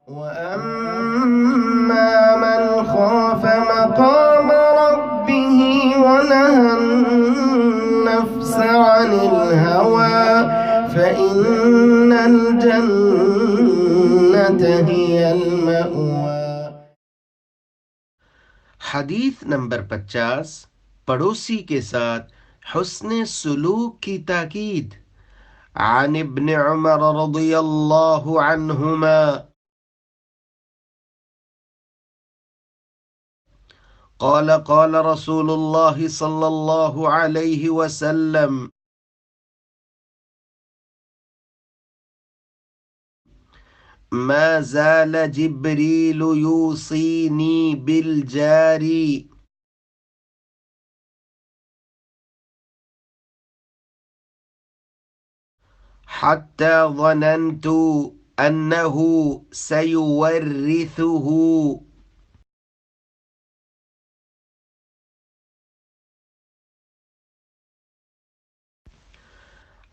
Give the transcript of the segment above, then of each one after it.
वअम्मा मन खाफ मकाम रब्बिही वनहन्नफ्स अनिल हवा फ़इन्नल जन्नत हियल मअवा। हदीस नंबर 50, पड़ोसी के साथ हुस्न सुलूक की ताकीद। आन इब्न उमर रज़ियल्लाहु अन्हुमा क़ाल क़ाल रसूलुल्लाह सल्लल्लाहु अलैहि वसल्लम मा ज़ाल जिब्रील यूसीनी बिल जारी हत्ता ज़नन्तु अन्नहु सयुवर्रिथुहु।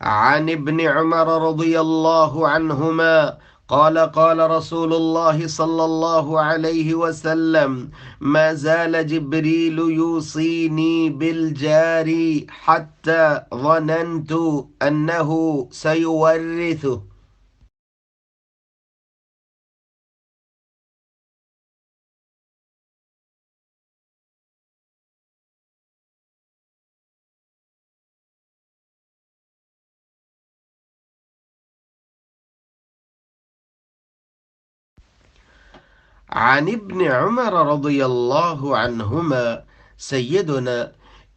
عن ابن عمر رضي الله عنهما قال قال رسول الله صلى الله عليه وسلم ما زال جبريل يوصيني بالجار حتى ظننت أنه سيورثه. عن ابن عمر رضي الله عنهما सैयदना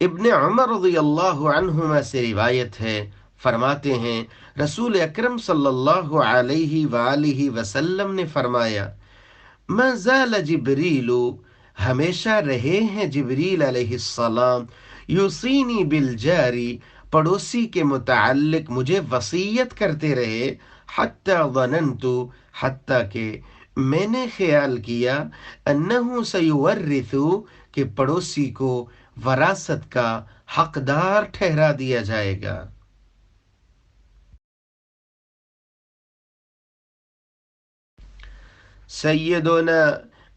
इब्न उमर रज़ियल्लाहु अन्हुमा से रिवायत है, फरमाते हैं रसूल अकरम सल्लल्लाहु अलैहि वालिहि वसल्लम ने फरमाया, मा ज़ाल जिब्रीलु, हमेशा रहे हैं जिब्रील अलैहिस्सलाम, यूसीनी बिल जारी, पड़ोसी के मुताल्लिक मुझे वसीयत करते रहे, हत्ता ज़नन्तु, हत्ता के मैंने ख्याल किया, अन्नहु सयुवर्रिथु, कि पड़ोसी को वरासत का हकदार ठहरा दिया जाएगा। सैयदना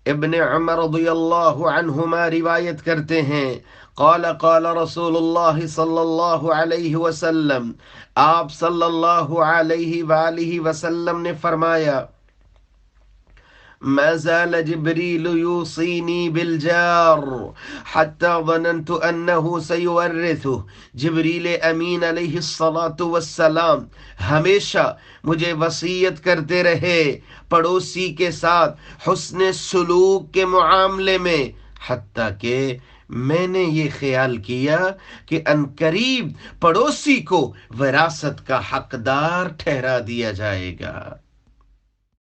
इब्न उमर रज़ियल्लाहु अन्हुमा रिवायत करते हैं, क़ाल क़ाल रसूलुल्लाह सल्लल्लाहु अलैहि वसल्लम, आप सल्लल्लाहु अलैहि वालिहि वसल्लम ने फरमाया, मा ज़ाल जिब्रील यूसीनी बिल जार हत्ता ज़नन्तु अन्नहु सयुवर्रिथुहु, जिब्रील अमीन अलैहिस्सलातु वस्सलाम हमेशा मुझे वसीयत करते रहे पड़ोसी के साथ हुस्न सुलूक के मुआमले में, हत्ता के मैंने ये ख्याल किया कि अनकरीब पड़ोसी को विरासत का हकदार ठहरा दिया जाएगा।